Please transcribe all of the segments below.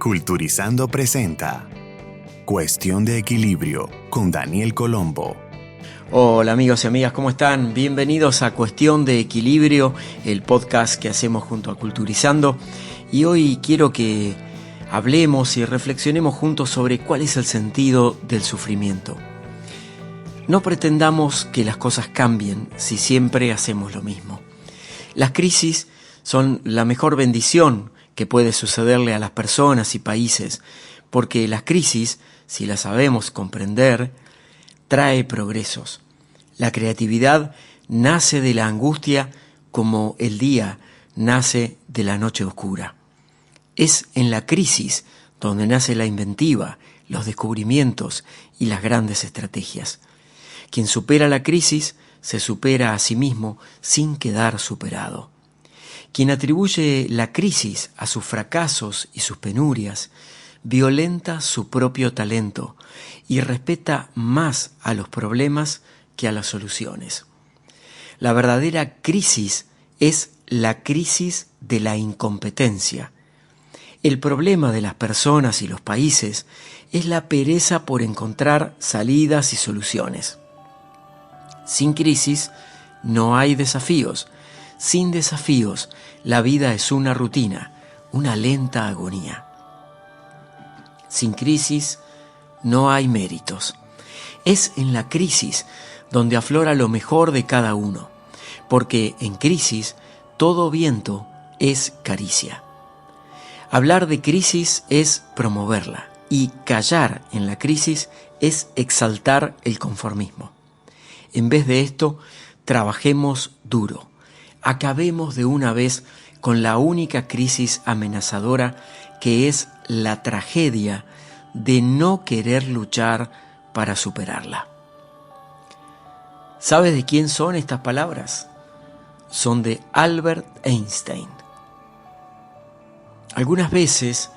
Culturizando presenta Cuestión de Equilibrio con Daniel Colombo. Hola amigos y amigas, ¿cómo están? Bienvenidos a Cuestión de Equilibrio, el podcast que hacemos junto a Culturizando. Y hoy quiero que hablemos y reflexionemos juntos sobre cuál es el sentido del sufrimiento. No pretendamos que las cosas cambien si siempre hacemos lo mismo. Las crisis son la mejor bendición que puede sucederle a las personas y países, porque las crisis, si las sabemos comprender, trae progresos. La creatividad nace de la angustia como el día nace de la noche oscura. Es en la crisis donde nace la inventiva, los descubrimientos y las grandes estrategias. Quien supera la crisis se supera a sí mismo sin quedar superado. Quien atribuye la crisis a sus fracasos y sus penurias, violenta su propio talento y respeta más a los problemas que a las soluciones. La verdadera crisis es la crisis de la incompetencia. El problema de las personas y los países es la pereza por encontrar salidas y soluciones. Sin crisis no hay desafíos. Sin desafíos, la vida es una rutina, una lenta agonía. Sin crisis, no hay méritos. Es en la crisis donde aflora lo mejor de cada uno, porque en crisis todo viento es caricia. Hablar de crisis es promoverla, y callar en la crisis es exaltar el conformismo. En vez de esto, trabajemos duro. Acabemos de una vez con la única crisis amenazadora que es la tragedia de no querer luchar para superarla. ¿Sabes de quién son estas palabras? Son de Albert Einstein. Algunas veces,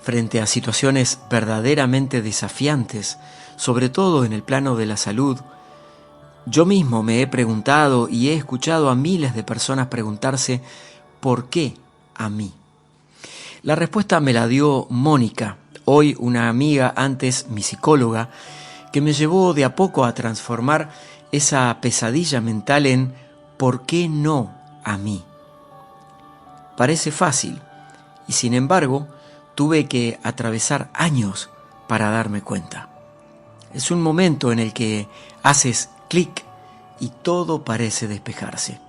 frente a situaciones verdaderamente desafiantes, sobre todo en el plano de la salud, yo mismo me he preguntado y he escuchado a miles de personas preguntarse ¿por qué a mí? La respuesta me la dio Mónica, hoy una amiga, antes mi psicóloga, que me llevó de a poco a transformar esa pesadilla mental en ¿por qué no a mí? Parece fácil y sin embargo tuve que atravesar años para darme cuenta. Es un momento en el que haces clic y todo parece despejarse.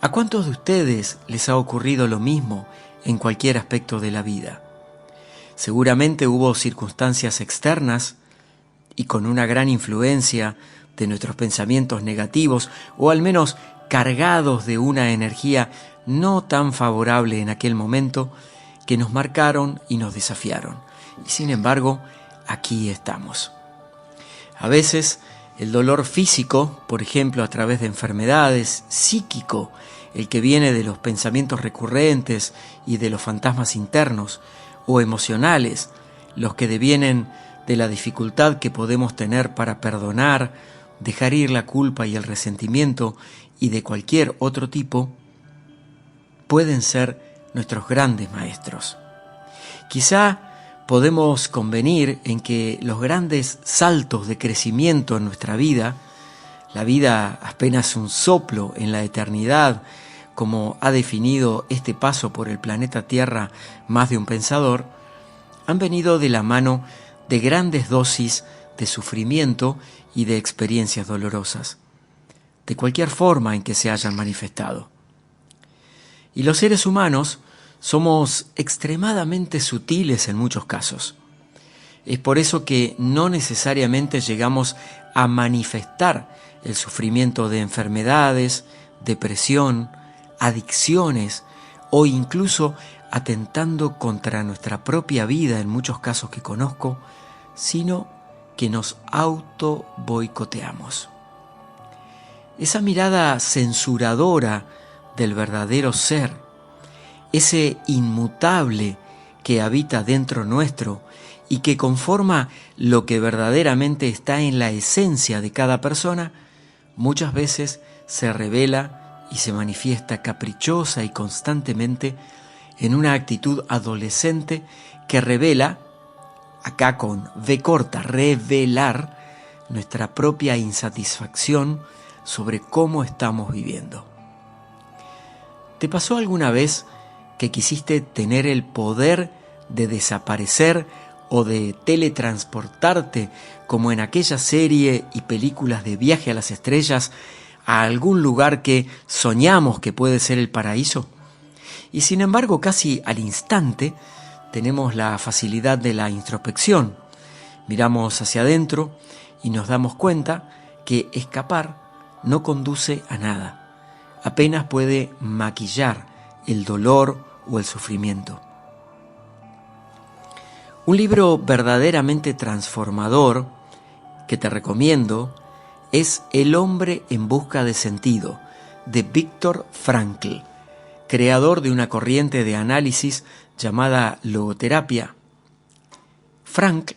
¿A cuántos de ustedes les ha ocurrido lo mismo en cualquier aspecto de la vida? Seguramente hubo circunstancias externas y con una gran influencia de nuestros pensamientos negativos o al menos cargados de una energía no tan favorable en aquel momento que nos marcaron y nos desafiaron. Y sin embargo, aquí estamos. A veces el dolor físico, por ejemplo a través de enfermedades, psíquico, el que viene de los pensamientos recurrentes y de los fantasmas internos, o emocionales, los que devienen de la dificultad que podemos tener para perdonar, dejar ir la culpa y el resentimiento y de cualquier otro tipo, pueden ser nuestros grandes maestros. Quizá podemos convenir en que los grandes saltos de crecimiento en nuestra vida, la vida apenas un soplo en la eternidad, como ha definido este paso por el planeta Tierra más de un pensador, han venido de la mano de grandes dosis de sufrimiento y de experiencias dolorosas, de cualquier forma en que se hayan manifestado. Y los seres humanos somos extremadamente sutiles en muchos casos. Es por eso que no necesariamente llegamos a manifestar el sufrimiento de enfermedades, depresión, adicciones o incluso atentando contra nuestra propia vida en muchos casos que conozco, sino que nos auto boicoteamos. Esa mirada censuradora del verdadero ser, ese inmutable que habita dentro nuestro y que conforma lo que verdaderamente está en la esencia de cada persona, muchas veces se revela y se manifiesta caprichosa y constantemente en una actitud adolescente que revela, acá con V corta, revelar nuestra propia insatisfacción sobre cómo estamos viviendo. ¿Te pasó alguna vez que quisiste tener el poder de desaparecer o de teletransportarte, como en aquella serie y películas de Viaje a las Estrellas, a algún lugar que soñamos que puede ser el paraíso? Y sin embargo, casi al instante, tenemos la facilidad de la introspección. Miramos hacia adentro y nos damos cuenta que escapar no conduce a nada. Apenas puede maquillar el dolor o el sufrimiento. Un libro verdaderamente transformador que te recomiendo es El hombre en busca de sentido, de Viktor Frankl, creador de una corriente de análisis llamada logoterapia. Frankl,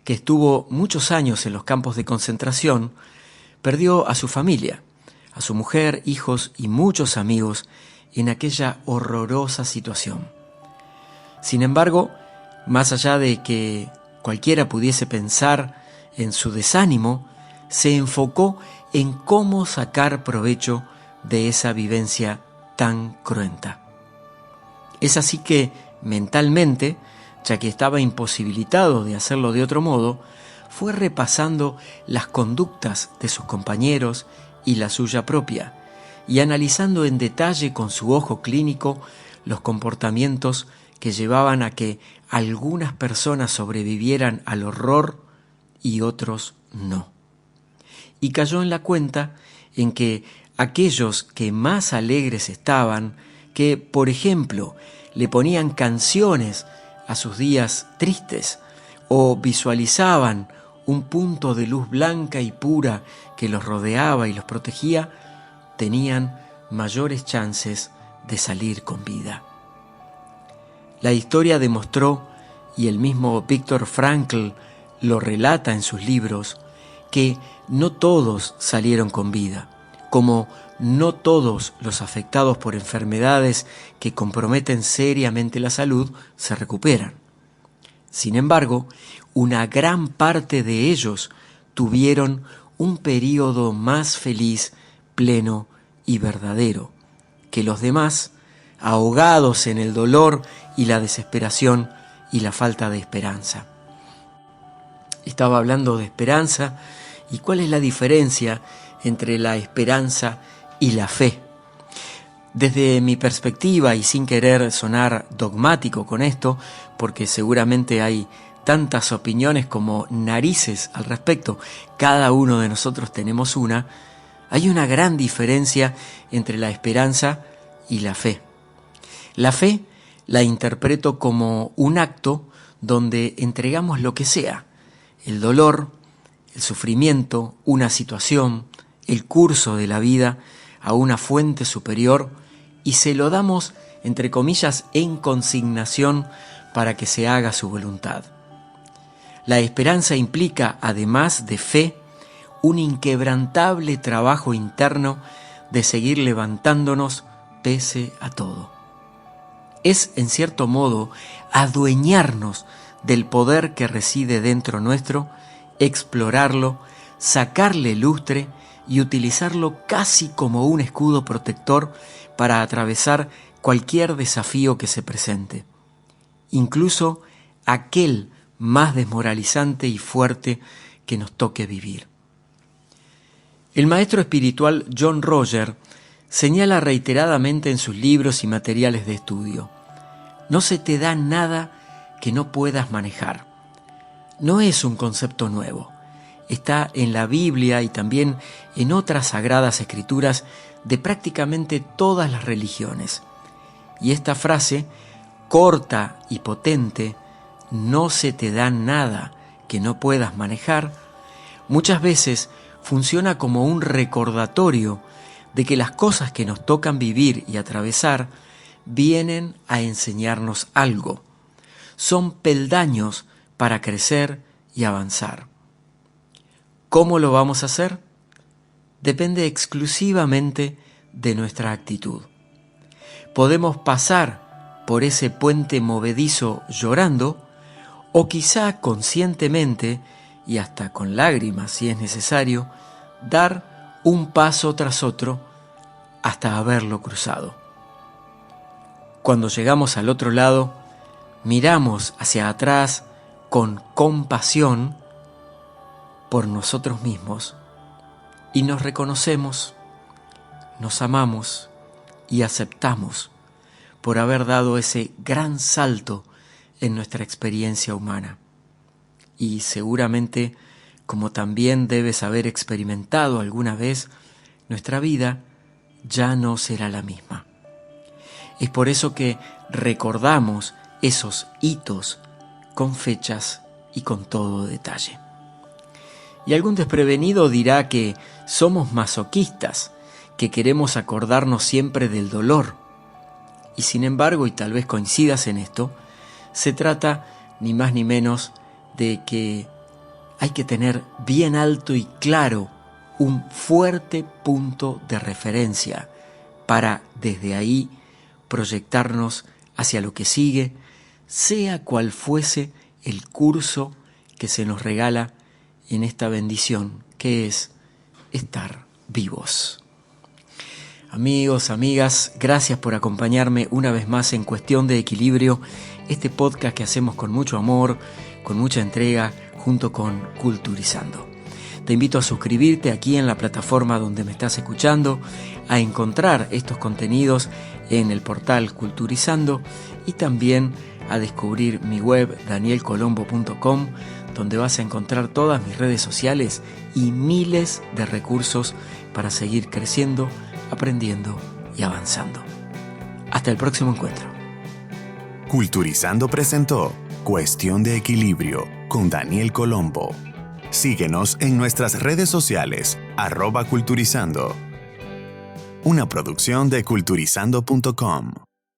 que estuvo muchos años en los campos de concentración, perdió a su familia, a su mujer, hijos y muchos amigos en aquella horrorosa situación. Sin embargo, más allá de que cualquiera pudiese pensar en su desánimo, se enfocó en cómo sacar provecho de esa vivencia tan cruenta. Es así que, mentalmente, ya que estaba imposibilitado de hacerlo de otro modo, fue repasando las conductas de sus compañeros y la suya propia, y analizando en detalle con su ojo clínico los comportamientos que llevaban a que algunas personas sobrevivieran al horror y otros no. Y cayó en la cuenta en que aquellos que más alegres estaban, que, por ejemplo, le ponían canciones a sus días tristes o visualizaban un punto de luz blanca y pura que los rodeaba y los protegía, tenían mayores chances de salir con vida. La historia demostró, y el mismo Viktor Frankl lo relata en sus libros, que no todos salieron con vida, como no todos los afectados por enfermedades que comprometen seriamente la salud se recuperan. Sin embargo, una gran parte de ellos tuvieron un período más feliz, pleno y verdadero que los demás, ahogados en el dolor y la desesperación y la falta de esperanza. Estaba hablando de esperanza, y ¿cuál es la diferencia entre la esperanza y la fe? Desde mi perspectiva, y sin querer sonar dogmático con esto, porque seguramente hay tantas opiniones como narices al respecto, cada uno de nosotros tenemos una, hay una gran diferencia entre la esperanza y la fe. La fe la interpreto como un acto donde entregamos lo que sea, el dolor, el sufrimiento, una situación, el curso de la vida a una fuente superior, y se lo damos, entre comillas, en consignación para que se haga su voluntad. La esperanza implica, además de fe, un inquebrantable trabajo interno de seguir levantándonos pese a todo. Es, en cierto modo, adueñarnos del poder que reside dentro nuestro, explorarlo, sacarle lustre y utilizarlo casi como un escudo protector para atravesar cualquier desafío que se presente, incluso aquel más desmoralizante y fuerte que nos toque vivir. El maestro espiritual John Roger señala reiteradamente en sus libros y materiales de estudio: no se te da nada que no puedas manejar. No es un concepto nuevo. Está en la Biblia y también en otras sagradas escrituras de prácticamente todas las religiones. Y esta frase, corta y potente, no se te da nada que no puedas manejar, muchas veces funciona como un recordatorio de que las cosas que nos tocan vivir y atravesar vienen a enseñarnos algo. Son peldaños para crecer y avanzar. ¿Cómo lo vamos a hacer? Depende exclusivamente de nuestra actitud. Podemos pasar por ese puente movedizo llorando, o quizá conscientemente, y hasta con lágrimas si es necesario, dar un paso tras otro hasta haberlo cruzado. Cuando llegamos al otro lado, miramos hacia atrás con compasión por nosotros mismos y nos reconocemos, nos amamos y aceptamos por haber dado ese gran salto en nuestra experiencia humana. Y seguramente, como también debes haber experimentado alguna vez, nuestra vida ya no será la misma. Es por eso que recordamos esos hitos con fechas y con todo detalle. Y algún desprevenido dirá que somos masoquistas, que queremos acordarnos siempre del dolor. Y sin embargo, y tal vez coincidas en esto, se trata ni más ni menos de que hay que tener bien alto y claro un fuerte punto de referencia para desde ahí proyectarnos hacia lo que sigue, sea cual fuese el curso que se nos regala en esta bendición que es estar vivos. Amigos, amigas, gracias por acompañarme una vez más en Cuestión de Equilibrio, este podcast que hacemos con mucho amor, con mucha entrega, junto con Culturizando. Te invito a suscribirte aquí en la plataforma donde me estás escuchando, a encontrar estos contenidos en el portal Culturizando y también a descubrir mi web danielcolombo.com, donde vas a encontrar todas mis redes sociales y miles de recursos para seguir creciendo, aprendiendo y avanzando. Hasta el próximo encuentro. Culturizando presentó Cuestión de Equilibrio con Daniel Colombo. Síguenos en nuestras redes sociales, @culturizando. Una producción de culturizando.com.